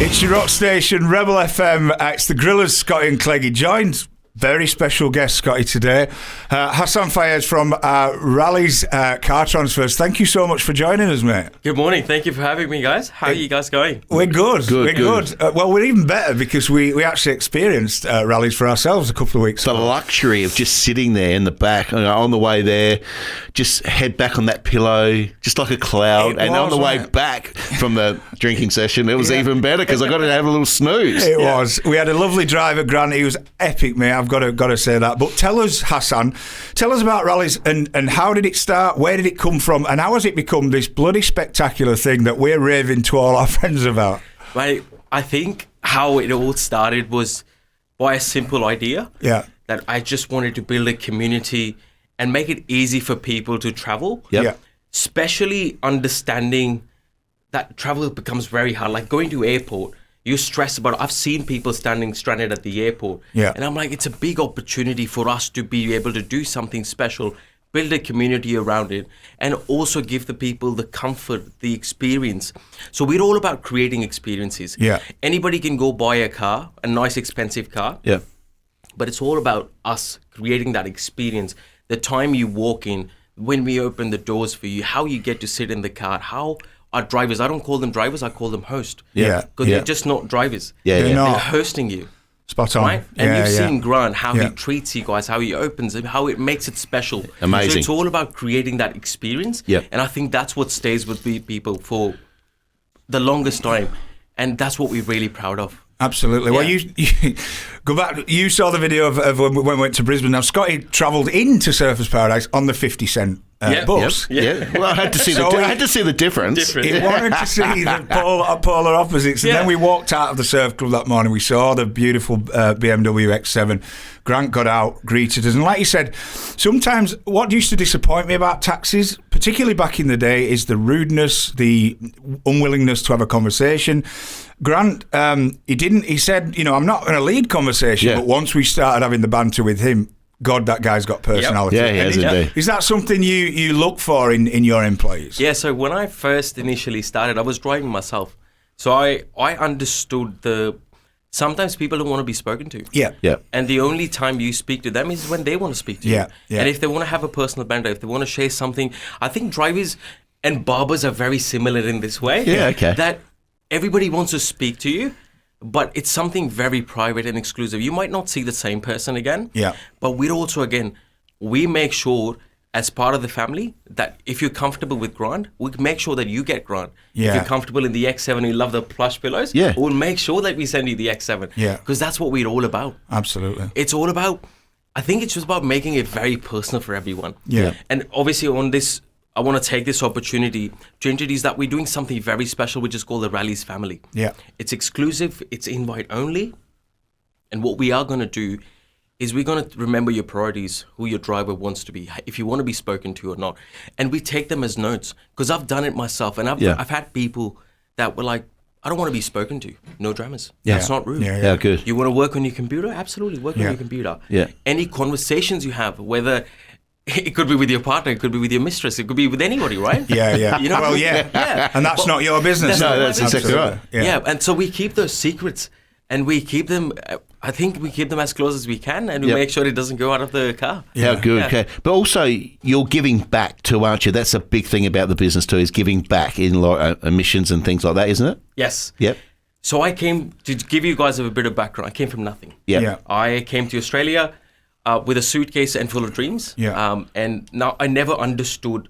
It's your rock station, Rebel FM. It's the Grillaz, Scotty and Cleggy, joined very special guest, Scotty, today. Hassan Fayyaz from Rally's Car Transfers. Thank you so much for joining us, mate. Good morning. Thank you for having me, guys. How are you guys going? We're good. We're good. Well, we're even better because we actually experienced rallies for ourselves a couple of weeks ago. The luxury of just sitting there in the back, on the way there, just head back on that pillow, just like a cloud. On the way back from the drinking session, it was even better because I got to have a little snooze. It was. We had a lovely driver, Grant. He was epic, mate. I've got to say that. But tell us, Hassan, tell us about rallies and how did it start? Where did it come from? And how has it become this bloody spectacular thing that we're raving to all our friends about? Right. I think how it all started was by a simple idea. Yeah. That I just wanted to build a community and make it easy for people to travel. Yep. Yeah. Especially understanding that travel becomes very hard. Like going to airport, you're stressed about it. I've seen people standing stranded at the airport. Yeah. And I'm like, it's a big opportunity for us to be able to do something special, build a community around it, and also give the people the comfort, the experience. So we're all about creating experiences. Yeah. Anybody can go buy a car, a nice expensive car. Yeah. But it's all about us creating that experience. The time you walk in, when we open the doors for you, how you get to sit in the car, how our drivers, I don't call them drivers, I call them hosts. Yeah. Because they're just not drivers. They're not. They're hosting you. Spot on. Right? And you've seen Grant, how Yeah. he treats you guys, how he opens it, how it makes it special. Amazing. So it's all about creating that experience. Yep. And I think that's what stays with the people for the longest time. And that's what we're really proud of. Absolutely. Yeah. Well, you go back. You saw the video of when we went to Brisbane. Now, Scotty travelled into Surfers Paradise on the 50 cent bus. Yeah. Well, I had to see the difference. He wanted to see the polar opposites. And then we walked out of the surf club that morning. We saw the beautiful BMW X7. Grant got out, greeted us. And like you said, sometimes what used to disappoint me about taxis, particularly back in the day, is the rudeness, the unwillingness to have a conversation. Grant, he said, I'm not going to lead conversation, but once we started having the banter with him, God, that guy's got personality. Yeah, he has indeed. Is that something you look for in your employees? Yeah, so when I first initially started, I was driving myself. So I understood sometimes people don't want to be spoken to. Yeah. Yeah. And the only time you speak to them is when they want to speak to you. Yeah. And if they want to have a personal banter, if they want to share something, I think drivers and barbers are very similar in this way. Yeah, okay. That everybody wants to speak to you, but it's something very private and exclusive. You might not see the same person again. Yeah. But we make sure as part of the family that if you're comfortable with Grant, we make sure that you get Grant. Yeah. If you're comfortable in the X7, you love the plush pillows, we'll make sure that we send you the X7. Yeah. Because that's what we're all about. Absolutely. It's all about, I think it's just about making it very personal for everyone. Yeah. And obviously on this, I want to take this opportunity to introduce that we're doing something very special, which is called the Rallies Family. Yeah. It's exclusive, it's invite only. And what we are going to do is we're going to remember your priorities, who your driver wants to be, if you want to be spoken to or not. And we take them as notes, because I've done it myself. And I've had people that were like, I don't want to be spoken to. No dramas. Yeah. That's not rude. Yeah, good. You want to work on your computer? Absolutely, work on your computer. Yeah. Any conversations you have, whether it could be with your partner, it could be with your mistress, it could be with anybody, right? Yeah. You know? Well, yeah. And that's not your business. That's exactly right. Yeah, and so we keep those secrets and we keep them, I think we keep them as close as we can, and we make sure it doesn't go out of the car. How good. Yeah. Okay. But also, you're giving back too, aren't you? That's a big thing about the business too, is giving back in emissions and things like that, isn't it? Yes. Yep. So I came, to give you guys a bit of background, I came from nothing. Yeah. I came to Australia with a suitcase and full of dreams. Yeah. And now I never understood.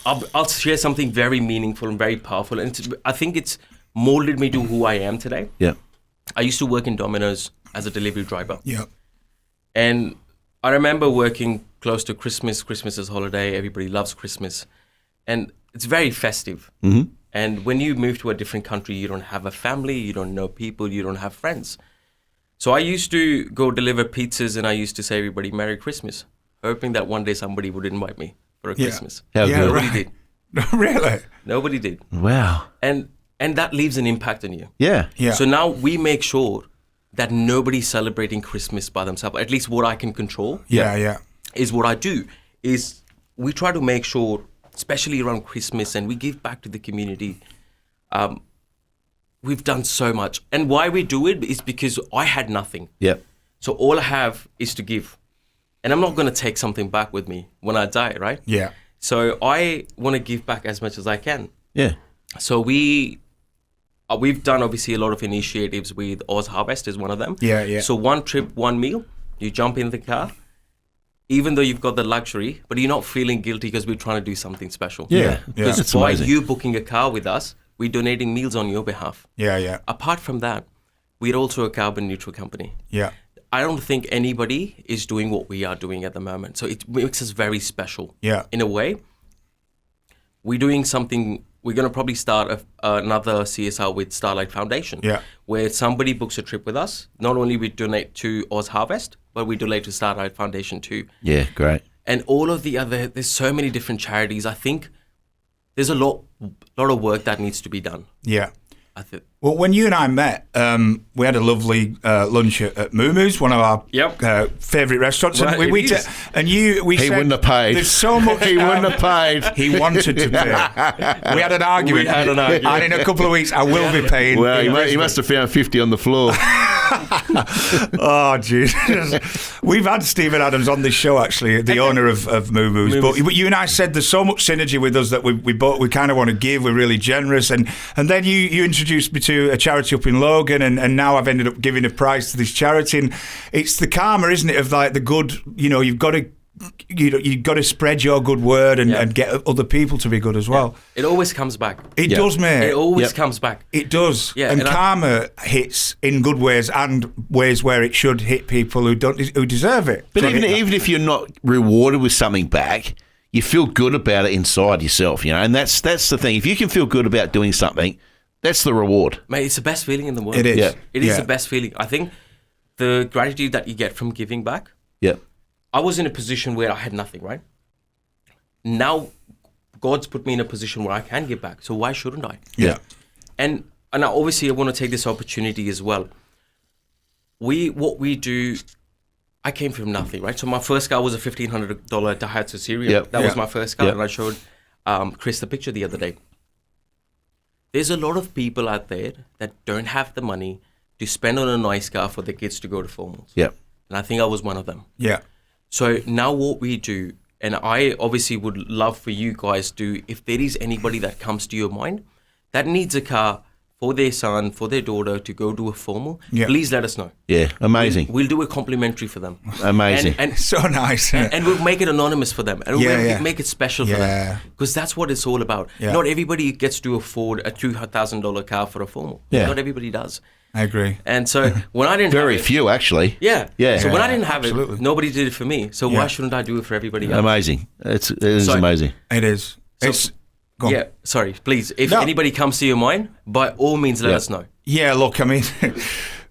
I'll share something very meaningful and very powerful. And I think it's molded me to who I am today. Yeah. I used to work in Domino's as a delivery driver. Yeah. And I remember working close to Christmas. Christmas is holiday. Everybody loves Christmas. And it's very festive. Mm-hmm. And when you move to a different country, you don't have a family, you don't know people, you don't have friends. So I used to go deliver pizzas and I used to say everybody Merry Christmas, hoping that one day somebody would invite me for a Christmas. How good. Nobody did. Really? Nobody did. Wow. And that leaves an impact on you. Yeah. Yeah. So now we make sure that nobody's celebrating Christmas by themselves. At least what I can control is what I do. Is we try to make sure, especially around Christmas, and we give back to the community. we've done so much. And why we do it is because I had nothing. Yep. So all I have is to give. And I'm not going to take something back with me when I die, right? Yeah. So I want to give back as much as I can. Yeah. So we've done obviously a lot of initiatives with Oz Harvest is one of them. Yeah, yeah. So one trip, one meal, you jump in the car, even though you've got the luxury, but you're not feeling guilty because we're trying to do something special. Yeah. Because That's by amazing. you booking a car with us, we're donating meals on your behalf. Yeah, yeah. Apart from that, we're also a carbon neutral company. Yeah. I don't think anybody is doing what we are doing at the moment. So it makes us very special. Yeah. In a way, we're doing something. We're going to probably start another CSR with Starlight Foundation. Yeah. Where somebody books a trip with us. Not only we donate to Oz Harvest, but we donate to Starlight Foundation too. Yeah, great. And all of the other, there's so many different charities. I think there's a lot of work that needs to be done. Yeah. I think. Well, when you and I met, we had a lovely lunch at Moo Moo's, one of our favourite restaurants. Well, and we it is. He He wouldn't have paid. There's so much. He wouldn't have paid. He wanted to pay. We had an argument. And in a couple of weeks, I will be paying. Well, he must have found 50 on the floor. Oh, Jesus. We've had Stephen Adams on this show, actually, the owner of Moo Moo's. But you and I said there's so much synergy with us that we kind of want to give. We're really generous. And then you introduced me to a charity up in Logan, and now I've ended up giving a prize to this charity. And it's the karma, isn't it, of like the good, you've got to spread your good word and get other people to be good as well. It always comes back. It does, mate. It always comes back. It does. Yeah, and karma hits in good ways and ways where it should hit people who deserve it. But even if you're not rewarded with something back, you feel good about it inside yourself, and that's the thing. If you can feel good about doing something, that's the reward. Mate, it's the best feeling in the world. It is. Yeah. It is the best feeling. I think the gratitude that you get from giving back. Yeah. I was in a position where I had nothing, right? Now, God's put me in a position where I can give back. So why shouldn't I? Yeah. And obviously, I want to take this opportunity as well. What we do, I came from nothing, right? So my first car was a $1,500 Daihatsu Serial. Yep. That was my first car, Yep. and I showed Chris the picture the other day. There's a lot of people out there that don't have the money to spend on a nice car for their kids to go to formals. Yeah. And I think I was one of them. Yeah. So now what we do, and I obviously would love for you guys to, if there is anybody that comes to your mind that needs a car for their son, for their daughter to go do a formal, please let us know. Yeah. Amazing. We'll do a complimentary for them. Amazing. And So nice. and we'll make it anonymous for them. And we'll make it special for them. Because that's what it's all about. Yeah. Not everybody gets to afford a $2,000 car for a formal. Yeah. Not everybody does. I agree. And so when I didn't Very have it, few, actually. Yeah. Yeah. So when I didn't have absolutely. it, nobody did it for me. So why shouldn't I do it for everybody else? Amazing. It is So- amazing. It is. It's go on. Yeah, sorry, please. If No. anybody comes to your mind, by all means, let us know. Yeah, look, I mean,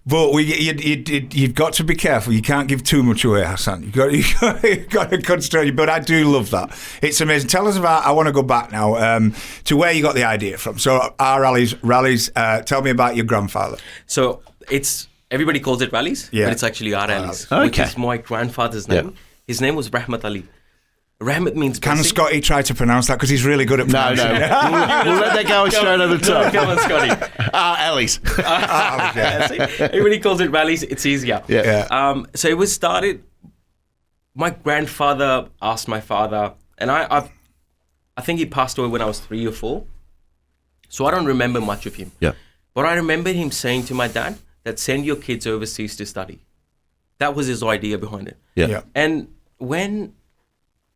but you've got to be careful. You can't give too much away, Hassan. You've got to concentrate. But I do love that. It's amazing. Tell us about. I want to go back now to where you got the idea from. So our rallies. Tell me about your grandfather. So everybody calls it rallies, Yeah. but it's actually our rallies, Okay. which is my grandfather's name. Yeah. His name was Rahmat Ali. Rahmat means Can blessing. Scotty try to pronounce that because he's really good at No, pronouncing it? we'll let that go straight over the top. Come on, Scotty. Ali's. See? Everybody calls it rallies. It's easier. Yeah. So it was started. My grandfather asked my father, and I think he passed away when I was 3 or 4. So I don't remember much of him. Yeah. But I remember him saying to my dad that send your kids overseas to study. That was his idea behind it. Yeah. And when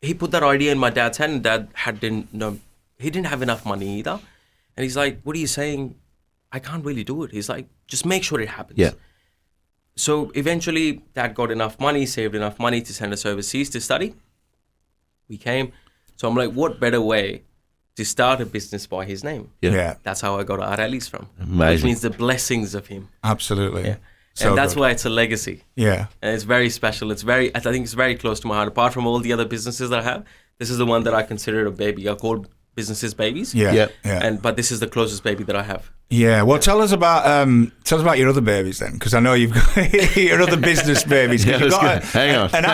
he put that idea in my dad's hand, and dad he didn't have enough money either. And he's like, what are you saying? I can't really do it. He's like, just make sure it happens. Yeah. So eventually dad got enough money, saved enough money to send us overseas to study. We came. So I'm like, what better way to start a business by his name? Yeah. That's how I got Aralis from. Amazing. Which means the blessings of him. Absolutely. Yeah. So and that's good. why it's a legacy. Yeah. And it's very special. I think it's very close to my heart. Apart from all the other businesses that I have, this is the one that I consider a baby. I call businesses babies. Yeah. Yeah. Yeah. But this is the closest baby that I have. Yeah, well, tell us about your other babies then, because I know you've got your other business babies. 'Cause Yeah, you've got that's good. Hang on. an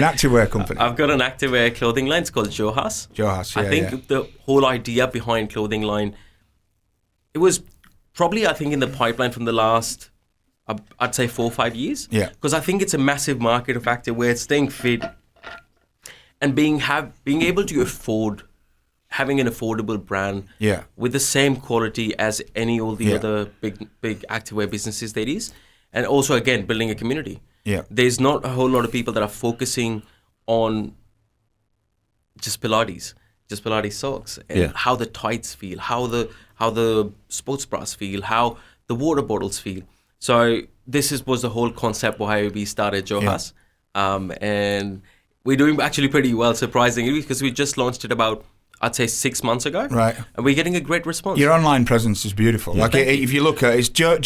activewear company. I've got an activewear clothing line. It's called Johas. Johas, I think the whole idea behind clothing line, it was probably, I think, in the pipeline from the last, I'd say 4 or 5 years. Yeah. Because I think it's a massive market factor where staying fit and being able to afford having an affordable brand with the same quality as all the other big activewear businesses there is, and also again building a community. Yeah, there's not a whole lot of people that are focusing on just Pilates socks and how the tights feel, how the sports bras feel, how the water bottles feel. So this was the whole concept why we started Johas, and we're doing actually pretty well, surprisingly, because we just launched it about, I'd say, 6 months ago. Right. And we're getting a great response. Your online presence is beautiful. Yeah. Like, if you look at it, it's Johas.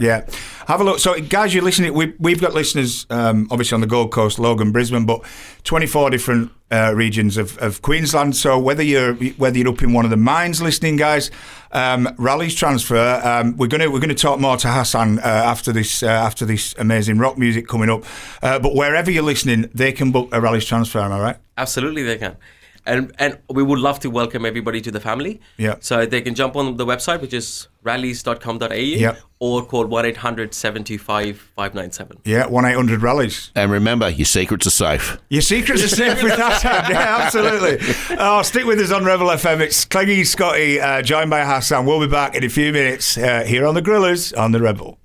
Yeah. Have a look. So, guys, you're listening. We've got listeners, obviously, on the Gold Coast, Logan, Brisbane, but 24 different regions of Queensland. So, whether you're up in one of the mines listening, guys, Rally's Transfer. We're going to talk more to Hassan after this amazing rock music coming up. But wherever you're listening, they can book a Rally's Transfer. Am I right? Absolutely, they can. And we would love to welcome everybody to the family. Yeah. So they can jump on the website, which is rallies.com.au, or call 1-800-75-597. Yeah, 1-800-RALLIES. And remember, your secrets are safe. Your secrets are safe with Hassan. Yeah, absolutely. Stick with us on Rebel FM. It's Cleggy Scotty, joined by Hassan. We'll be back in a few minutes here on the Grillaz on the Rebel.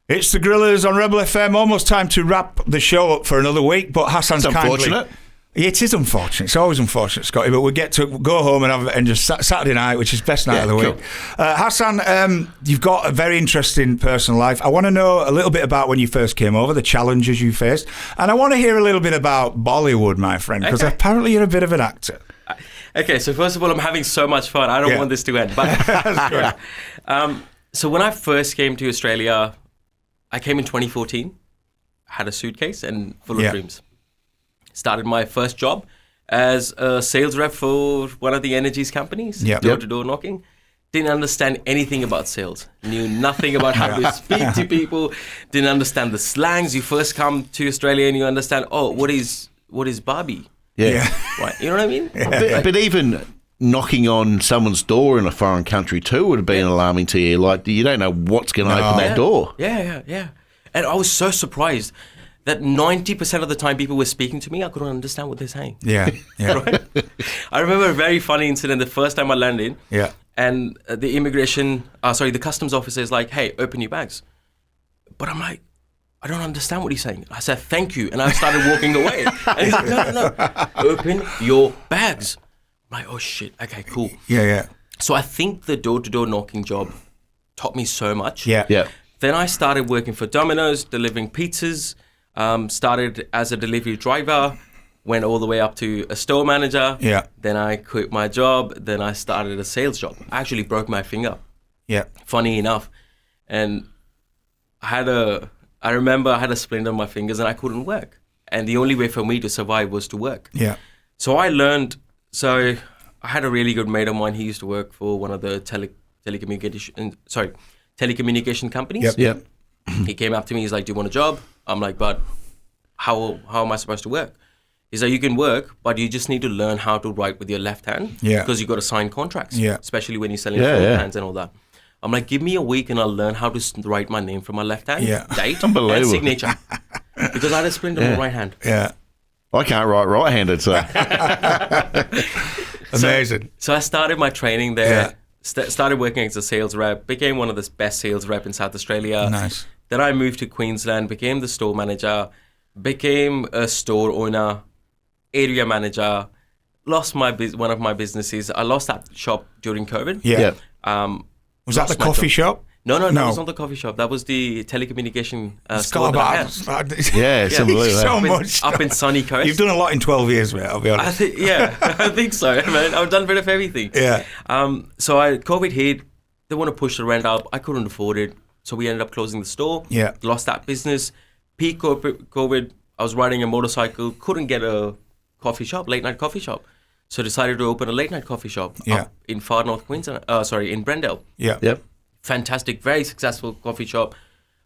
It's the Grillaz on Rebel FM. Almost time to wrap the show up for another week, but Hassan's unfortunate. It is unfortunate. It's always unfortunate, Scotty, but we get to go home and just Saturday night, which is best night of the week. Cool. Hassan, you've got a very interesting personal life. I want to know a little bit about when you first came over, the challenges you faced, and I want to hear a little bit about Bollywood, my friend, because apparently you're a bit of an actor. Okay, so first of all, I'm having so much fun. I don't want this to end. But That's great. So when I first came to Australia, I came in 2014, had a suitcase and full of dreams. Started my first job as a sales rep for one of the energies companies, door-to-door knocking. Didn't understand anything about sales. Knew nothing about how to speak to people. Didn't understand the slangs. You first come to Australia and you understand, what is Barbie? Yeah. Right. You know what I mean? But even knocking on someone's door in a foreign country too would have been alarming to you. Like, you don't know what's going to open that door. Yeah. And I was so surprised that 90% of the time people were speaking to me, I couldn't understand what they're saying. Yeah. Right? I remember a very funny incident the first time I landed. Yeah. And the the customs officer is like, hey, open your bags. But I'm like, I don't understand what he's saying. I said, thank you. And I started walking away. And he's like, no. Open your bags. I'm like, oh, shit. Okay, cool. Yeah. So I think the door-to-door knocking job taught me so much. Yeah. Then I started working for Domino's, delivering pizzas. Started as a delivery driver, went all the way up to a store manager. Yeah. Then I quit my job. Then I started a sales job. I actually broke my finger. Yeah. Funny enough. And I remember I had a splint on my fingers and I couldn't work. And the only way for me to survive was to work. Yeah. So I learned, I had a really good mate of mine. He used to work for one of the telecommunication companies. Yep. He came up to me, he's like, do you want a job? I'm like, but how am I supposed to work? He's like, you can work, but you just need to learn how to write with your left hand. Yeah. Because you got to sign contracts. Yeah. Especially when you're selling hands and all that. I'm like, give me a week and I'll learn how to write my name from my left hand, date, and signature. Because I had a splint on my right hand. Yeah. I can't write right-handed, so. Amazing. So I started my training there. Started working as a sales rep. Became one of the best sales rep in South Australia. Nice. Then I moved to Queensland, became the store manager, became a store owner, area manager, lost one of my businesses. I lost that shop during COVID. Yeah. Was that the coffee shop? No, that was not the coffee shop. That was the telecommunication store that I had. It's unbelievable. So much up in sunny coast. You've done a lot in 12 years, mate, I'll be honest. I think so, man. I've done a bit of everything. Yeah. So COVID hit. They want to push the rent up. I couldn't afford it. So we ended up closing the store. Yeah. Lost that business. Peak COVID, I was riding a motorcycle. Couldn't get a late night coffee shop. So decided to open a late night coffee shop up in far north Queensland. In Brendale. Yeah. Yep. Fantastic, very successful coffee shop.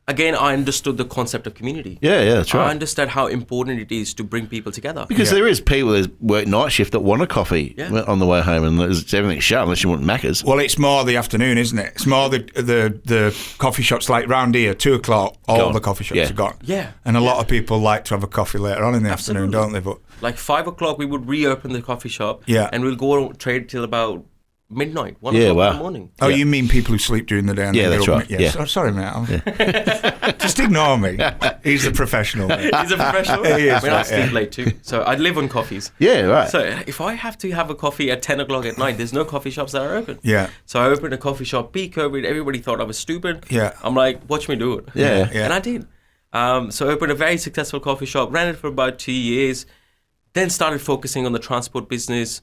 again, I understood the concept of community. Yeah, that's right. I understand how important it is to bring people together. Because there is people that work night shift that want a coffee on the way home, and everything's shut unless you want Macca's. Well, it's more the afternoon, isn't it? It's more the coffee shops like round here, 2:00, all the coffee shops are gone. Yeah. And a lot of people like to have a coffee later on in the afternoon, don't they? But like 5:00, we would reopen the coffee shop. Yeah. And we'll go trade till about midnight, 1 o'clock in the morning. Oh, you mean people who sleep during the day? And that's right. Yes. Oh, sorry, mate. Just ignore me. He's a professional. He's a professional? He is, I sleep late too. So I live on coffees. Yeah, right. So if I have to have a coffee at 10 o'clock at night, there's no coffee shops that are open. Yeah. So I opened a coffee shop pre-COVID. Everybody thought I was stupid. Yeah. I'm like, watch me do it. Yeah. And I did. So I opened a very successful coffee shop, ran it for about 2 years, then started focusing on the transport business,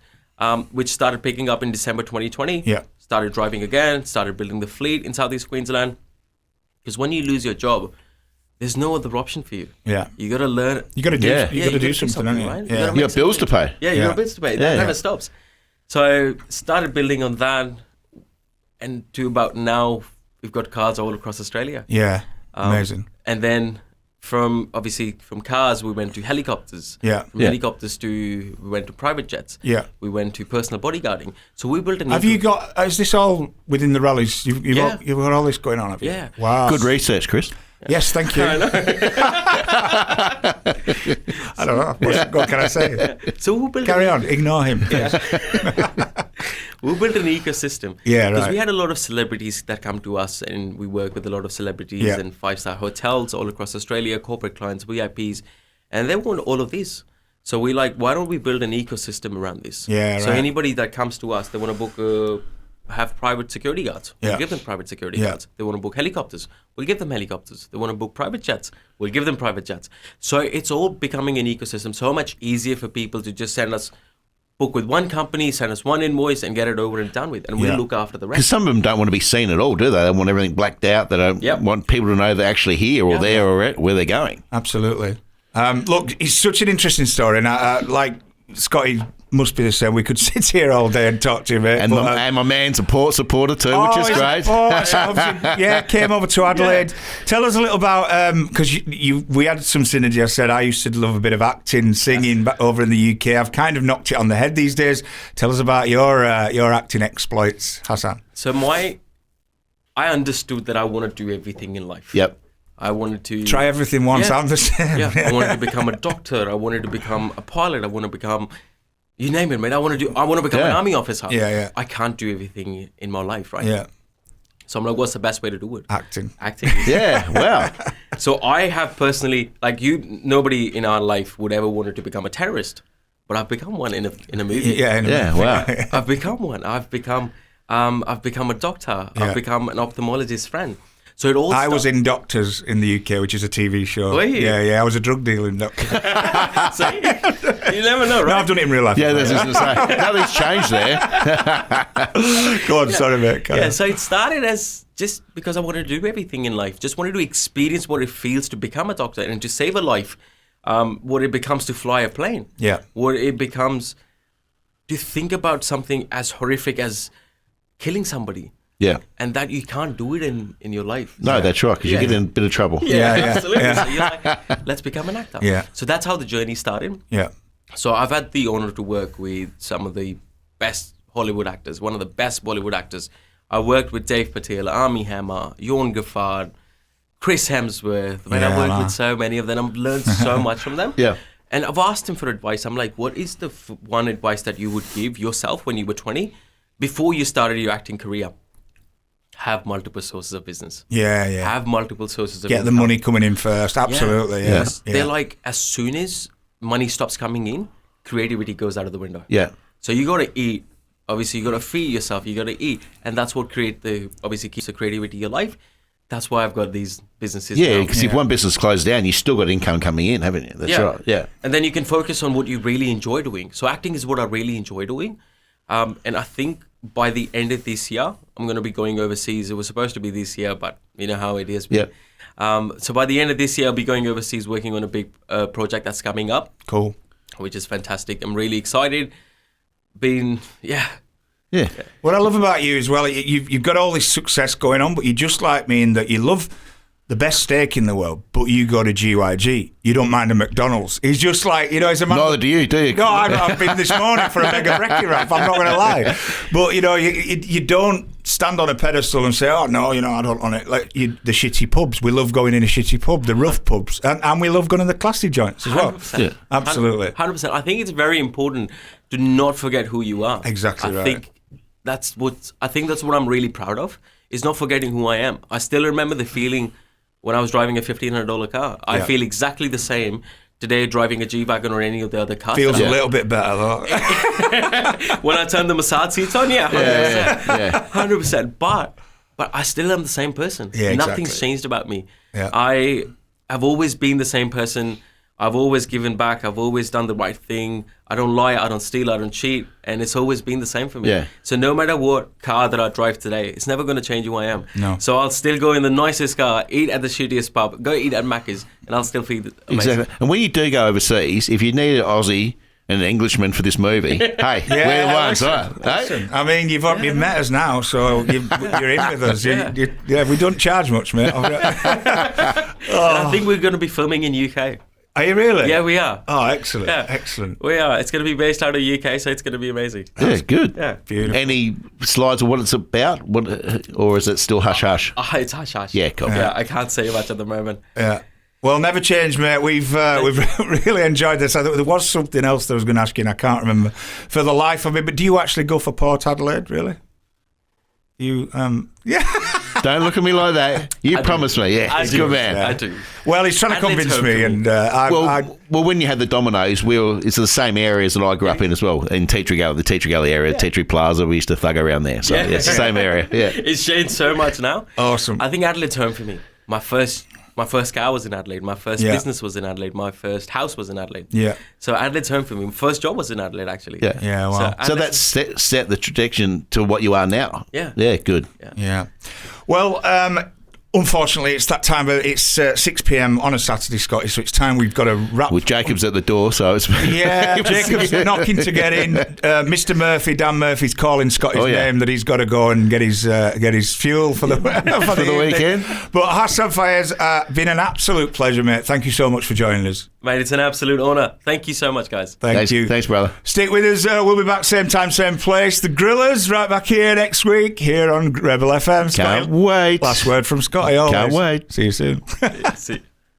which started picking up in December 2020. Yeah. Started driving again, started building the fleet in Southeast Queensland. Because when you lose your job, there's no other option for you. Yeah. You got to learn. You got to do. Yeah. You got to do something, don't you? Right? Yeah. You got bills to pay. Yeah, you got bills to pay. That never stops. So I started building on that, and to about now, we've got cars all across Australia. Yeah. Amazing. And then from cars, we went to helicopters. Yeah. From helicopters we went to private jets. Yeah. We went to personal bodyguarding. So we built an. Have you got? Is this all within the rallies? You've got all this going on, have you? Yeah. Wow. Good research, Chris. Yes, thank you. I know. I don't know. What can I say? So we built Carry on. Ignore him. We built an ecosystem. Yeah, right. Because we had a lot of celebrities that come to us, and we work with a lot of celebrities and 5-star hotels all across Australia, corporate clients, VIPs, and they want all of this. So we like, why don't we build an ecosystem around this? Yeah, So right. anybody that comes to us, they want to book have private security guards. We'll give them private security guards. They want to book helicopters. We'll give them helicopters. They want to book private jets. We'll give them private jets. So it's all becoming an ecosystem. So much easier for people to just book with one company, send us one invoice, and get it over and done with. And we'll look after the rest. Because some of them don't want to be seen at all, do they? They want everything blacked out. They don't want people to know they're actually here or there or where they're going. Absolutely. Look, it's such an interesting story, and like Scotty must be the same. We could sit here all day and talk to you, mate. And, my man's a Port supporter too, which is great. Came over to Adelaide. Tell us a little about, because we had some synergy. I said I used to love a bit of acting, singing back over in the UK. I've kind of knocked it on the head these days. Tell us about your acting exploits, Hassan. So I understood that I want to do everything in life. Yep. I wanted to try everything once. I'm the same. Yeah. I wanted to become a doctor. I wanted to become a pilot. I want to become, you name it, mate. I want to become an army officer. Yeah. I can't do everything in my life, right? Yeah. So I'm like, what's the best way to do it? Acting. Yeah. Wow. So I have personally, like nobody in our life would ever wanted to become a terrorist, but I've become one in a movie. Yeah. Wow. I've become one. I've become a doctor. Yeah. I've become an ophthalmologist friend. So it all. I was in Doctors in the UK, which is a TV show. Were you? Yeah. I was a drug dealer in Doctors. See? You never know, right? No, I've done it in real life. Yeah, that's what I was going to say. Nothing's changed there. Go on, sorry, mate. So it started as just because I wanted to do everything in life. Just wanted to experience what it feels to become a doctor and to save a life. What it becomes to fly a plane. Yeah. What it becomes to think about something as horrific as killing somebody. Yeah. And that you can't do it in your life. No, that's right, because you get in a bit of trouble. Yeah. Absolutely. So you're like, let's become an actor. Yeah. So that's how the journey started. Yeah. So I've had the honor to work with some of the best Hollywood actors, one of the best Bollywood actors. I worked with Dave Patel, Armie Hammer, Ewan Giffard, Chris Hemsworth. I've worked with so many of them. I've learned so much from them. Yeah. And I've asked him for advice. I'm like, what is the one advice that you would give yourself when you were 20 before you started your acting career? Have multiple sources of business. Yeah. Have multiple sources of Get income. the money coming in first. Absolutely. Yeah. They're like, as soon as money stops coming in, creativity goes out of the window. Yeah. So you got to eat. Obviously, you got to feed yourself. You got to eat, and that's what keeps the creativity in your life. That's why I've got these businesses. Yeah, because if one business closed down, you still got income coming in, haven't you? That's right. Yeah. And then you can focus on what you really enjoy doing. So acting is what I really enjoy doing, and I think by the end of this year, I'm going to be going overseas. It was supposed to be this year, but you know how it is. Yeah. So by the end of this year, I'll be going overseas working on a big project that's coming up. Cool. Which is fantastic. I'm really excited. Yeah. What I love about you as well, you've got all this success going on, but you're just like me in that you love the best steak in the world, but you go to GYG. You don't mind a McDonald's. He's just like, he's a man. Neither do you, do you? No, I've been this morning for a mega brekkie wrap. I'm not going to lie. But, you don't stand on a pedestal and say, oh, no, I don't want it. Like the shitty pubs. We love going in a shitty pub, the rough pubs. And we love going to the classy joints as well. 100%. Yeah. Absolutely. 100%. I think it's very important to not forget who you are. Exactly right. I think that's what I'm really proud of, is not forgetting who I am. I still remember the feeling when I was driving a $1,500 car. I feel exactly the same today driving a G-Wagon or any of the other cars. Feels a little bit better though. When I turn the massage seats on, 100%. 100%. But I still am the same person. Yeah, Nothing's exactly. changed about me. Yeah. I have always been the same person. I've always given back. I've always done the right thing. I don't lie. I don't steal. I don't cheat. And it's always been the same for me. Yeah. So no matter what car that I drive today, it's never going to change who I am. No. So I'll still go in the nicest car, eat at the shittiest pub, go eat at Macca's, and I'll still feel amazing. Exactly. And when you do go overseas, if you need an Aussie and an Englishman for this movie, hey, we're the ones, right? Listen. I mean, you've met us now, so you're in with us. We don't charge much, mate. And I think we're going to be filming in UK. Are you really? Yeah, we are. Oh, excellent. Yeah. Excellent. We are. It's going to be based out of UK, so it's going to be amazing. Yeah, good. Yeah. Beautiful. Any slides of what it's about? Or is it still hush-hush? It's hush-hush. Yeah, cool. Yeah, I can't say much at the moment. Yeah. Well, never change, mate. We've really enjoyed this. I thought there was something else that I was going to ask you, and I can't remember for the life of me. But do you actually go for Port Adelaide, really? Yeah. Don't look at me like that. You promised me. Yeah, I do. good man. I do. Well, he's trying to Adelaide's convince me, home for and Well, when you had the Domino's, it's the same areas that I grew up in as well, in Tea Tree Gully, the Tea Tree Gully area, Tea Tree Plaza. We used to thug around there, so it's the same area. Yeah, It's changed so much now. Awesome. I think Adelaide's home for me. My first car was in Adelaide. My first business was in Adelaide. My first house was in Adelaide. Yeah. So Adelaide's home for me. My first job was in Adelaide, actually. yeah. Yeah, wow. So that's set the trajectory to what you are now. Yeah. Yeah, good. Yeah. Well, unfortunately, it's that time. It's 6 p.m. on a Saturday, Scotty, so it's time we've got to wrap. With Jacob's at the door, so it's... Yeah, Jacob's knocking to get in. Mr. Murphy, Dan Murphy's calling Scotty's name that he's got to go and get his fuel for the for the weekend. But Hassan Fayyaz, been an absolute pleasure, mate. Thank you so much for joining us. Mate, it's an absolute honour. Thank you so much, guys. Thank you. Thanks, brother. Stick with us. We'll be back same time, same place. The Grillaz right back here next week here on Rebel FM. Can't wait. Last word from Scotty. Always. Can't wait. See you soon. See.